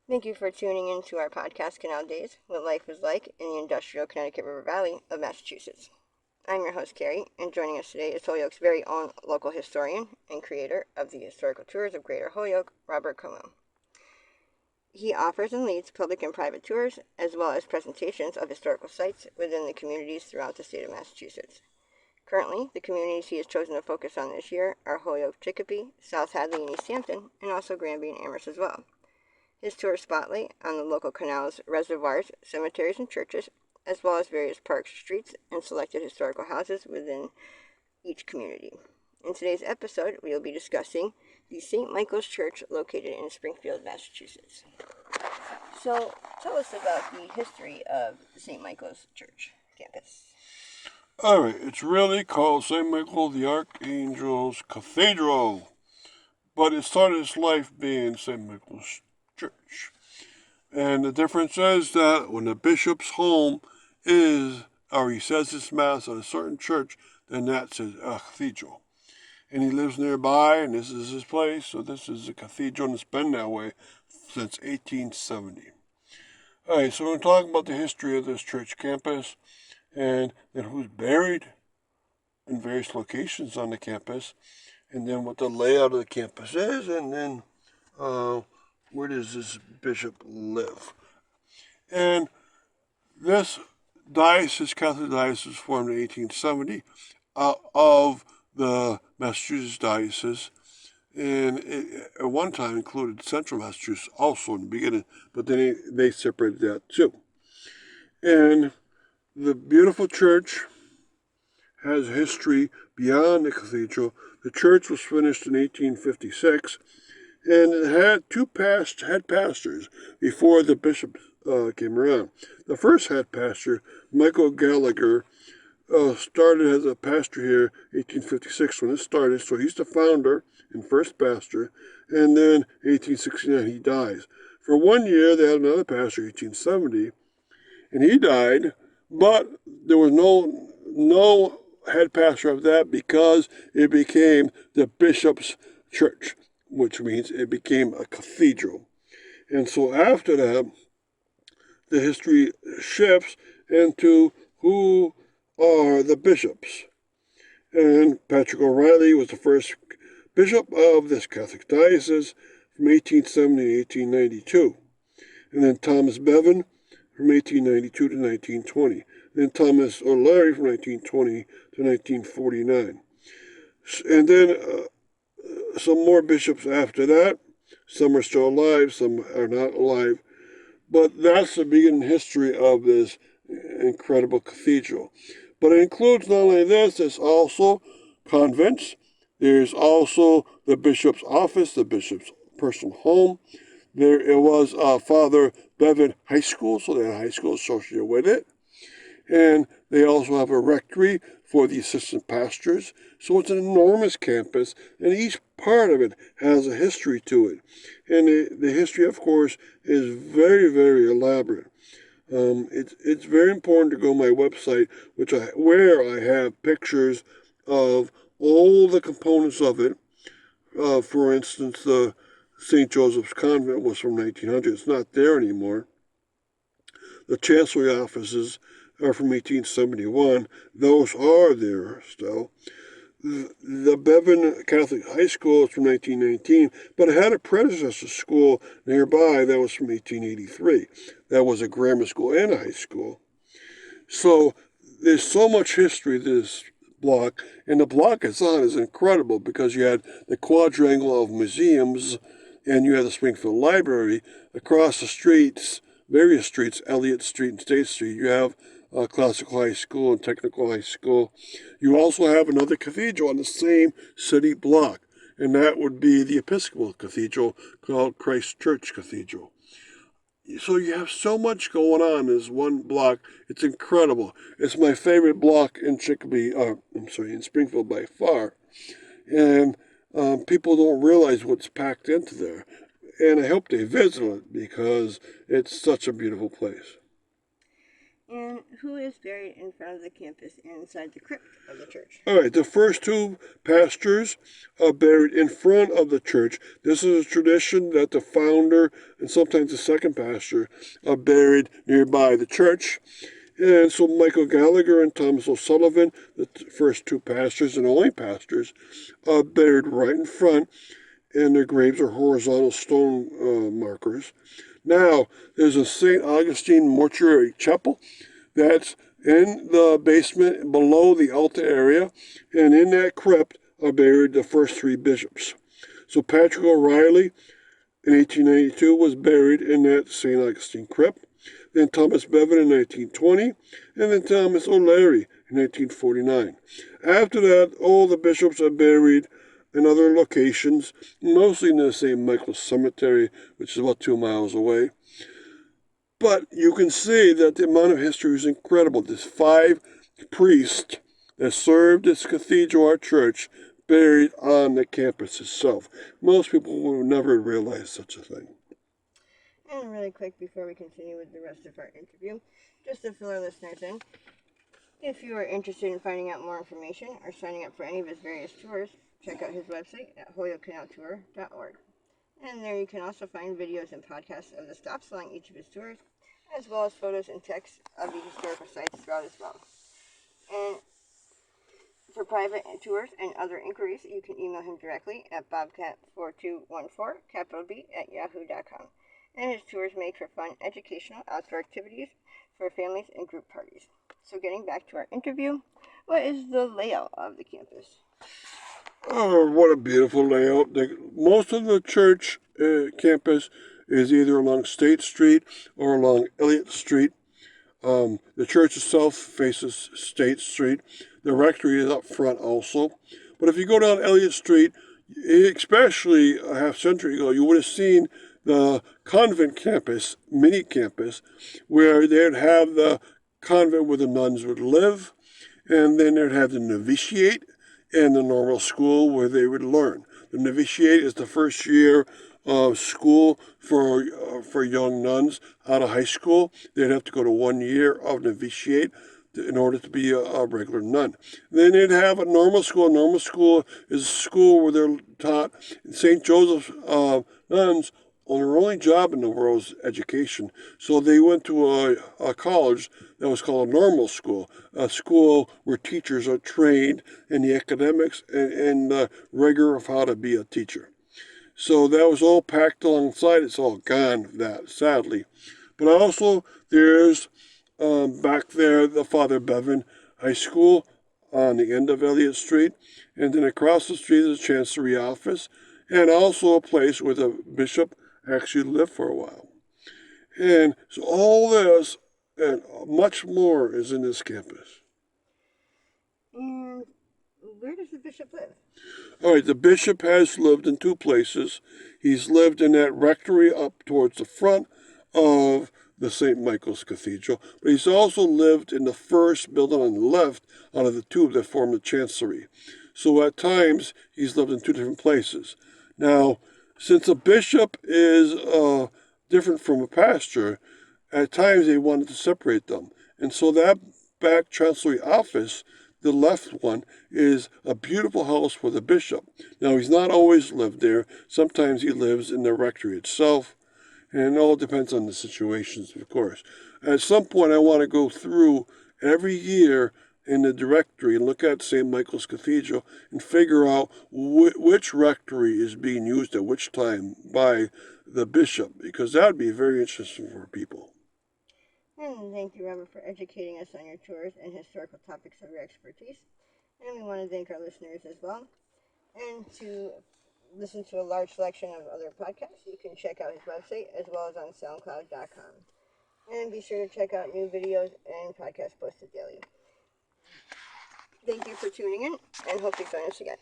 Thank you for tuning in to our podcast, Canal Days, What Life is Like in the Industrial Connecticut River Valley of Massachusetts. I'm your host, Carrie, and joining us today is Holyoke's very own local historian and creator of the Historical Tours of Greater Holyoke, Robert Como. He offers and leads public and private tours, as well as presentations of historical sites within the communities throughout the state of Massachusetts. Currently, the communities he has chosen to focus on this year are Holyoke, Chicopee, South Hadley, and East Hampton, and also Granby and Amherst as well. His tours spotlight on the local canals, reservoirs, cemeteries, and churches, as well as various parks, streets, and selected historical houses within each community. In today's episode, we will be discussing the St. Michael's Church located in Springfield, Massachusetts. So, tell us about the history of the St. Michael's Church campus. All right, it's really called St. Michael the Archangel's Cathedral, but it started its life being St. Michael's Church. And the difference is that when the bishop's home is, or he says his mass at a certain church, then that's a cathedral. And he lives nearby, and this is his place, so this is a cathedral, and it's been that way since 1870. All right, so we're going to talk about the history of this church campus, and then who's buried in various locations on the campus, and then what the layout of the campus is, and then where does this bishop live. And this diocese, Catholic diocese, was formed in 1870 of the Massachusetts diocese, and it at one time included Central Massachusetts also in the beginning, but then they separated that too. And the beautiful church has history beyond the cathedral. The church was finished in 1856, and it had two head pastors before the bishop came around. The first head pastor, Michael Gallagher, started as a pastor here in 1856 when it started, so he's the founder and first pastor, and then 1869 he dies. For 1 year they had another pastor, 1870, and he died, but there was no head pastor of that because it became the bishop's church, which means it became a cathedral. And so after that, the history shifts into who are the bishops. And Patrick O'Reilly was the first bishop of this Catholic diocese from 1870 to 1892. And then Thomas Bevan from 1892 to 1920. Then Thomas O'Leary from 1920 to 1949. And then some more bishops after that. Some are still alive, some are not alive. But that's the beginning history of this incredible cathedral. But it includes not only this, there's also convents. There's also the bishop's office, the bishop's personal home. It was Father Bevan High School, so they had a high school associated with it. And they also have a rectory for the assistant pastors. So it's an enormous campus, and each part of it has a history to it. And the history, of course, is very, very elaborate. It's very important to go to my website, where I have pictures of all the components of it. For instance, the St. Joseph's Convent was from 1900. It's not there anymore. The Chancellery offices are from 1871. Those are there still. The Bevan Catholic High School is from 1919, but it had a predecessor school nearby that was from 1883. That was a grammar school and a high school. So there's so much history to this block, and the block it's on is incredible because you had the quadrangle of museums, and you had the Springfield Library. Across the streets, various streets, Elliott Street and State Street, you have Classical High School and Technical High School. You also have another cathedral on the same city block, and that would be the Episcopal Cathedral called Christ Church Cathedral. So you have so much going on in this one block. It's incredible. It's my favorite block in in Springfield by far. And people don't realize what's packed into there. And I hope they visit it because it's such a beautiful place. And who is buried in front of the campus and inside the crypt of the church? All right, the first two pastors are buried in front of the church. This is a tradition that the founder and sometimes the second pastor are buried nearby the church. And so Michael Gallagher and Thomas O'Sullivan, the first two pastors and only pastors, are buried right in front, and their graves are horizontal stone markers. Now, there's a St. Augustine mortuary chapel that's in the basement below the altar area, and in that crypt are buried the first three bishops. So Patrick O'Reilly in 1892 was buried in that St. Augustine crypt. Then Thomas Bevan in 1920, and then Thomas O'Leary in 1949. After that, all the bishops are buried in other locations, mostly in the St. Michael's Cemetery, which is about 2 miles away. But you can see that the amount of history is incredible. There's 5 priests that served as cathedral or church buried on the campus itself. Most people will never realize such a thing. And really quick before we continue with the rest of our interview, just to fill our listeners in, if you are interested in finding out more information or signing up for any of his various tours, check out his website at holyokecanaltour.org. And there you can also find videos and podcasts of the stops along each of his tours, as well as photos and text of the historical sites throughout as well. And for private tours and other inquiries, you can email him directly at bobcat4214, capital B, at yahoo.com. And his tours make for fun, educational, outdoor activities for families and group parties. So getting back to our interview, what is the layout of the campus? Oh, what a beautiful layout. Most of the church campus is either along State Street or along Elliott Street. The church itself faces State Street. The rectory is up front also. But if you go down Elliott Street, especially a half century ago, you would have seen the convent campus, mini campus, where they'd have the convent where the nuns would live, and then they'd have the novitiate and the normal school where they would learn. The novitiate is the first year of school for young nuns out of high school. They'd have to go to 1 year of novitiate in order to be a regular nun. Then they'd have a normal school. Normal school is a school where they're taught St. Joseph's nuns on their only job in the world is education. So they went to a college that was called a normal school, a school where teachers are trained in the academics and the rigor of how to be a teacher. So that was all packed alongside. It's all gone, that sadly. But also there's back there the Father Bevan High School on the end of Elliott Street, and then across the street is the Chancery office, and also a place where the bishop actually lived for a while. And so all this and much more is in this campus. And where does the bishop live? All right, the bishop has lived in 2 places. He's lived in that rectory up towards the front of the St. Michael's Cathedral, but he's also lived in the first building on the left out of the 2 that form the chancery. So at times, he's lived in 2 different places. Now, since a bishop is different from a pastor, at times they wanted to separate them. And so that back chancery office, the left one, is a beautiful house for the bishop. Now, he's not always lived there. Sometimes he lives in the rectory itself. And it all depends on the situations, of course. At some point, I want to go through every year in the directory and look at St. Michael's Cathedral and figure out which rectory is being used at which time by the bishop, because that would be very interesting for people. And thank you, Robert, for educating us on your tours and historical topics of your expertise. And we want to thank our listeners as well. And to listen to a large selection of other podcasts, you can check out his website as well as on SoundCloud.com. And be sure to check out new videos and podcasts posted daily. Thank you for tuning in, and hope you join us again.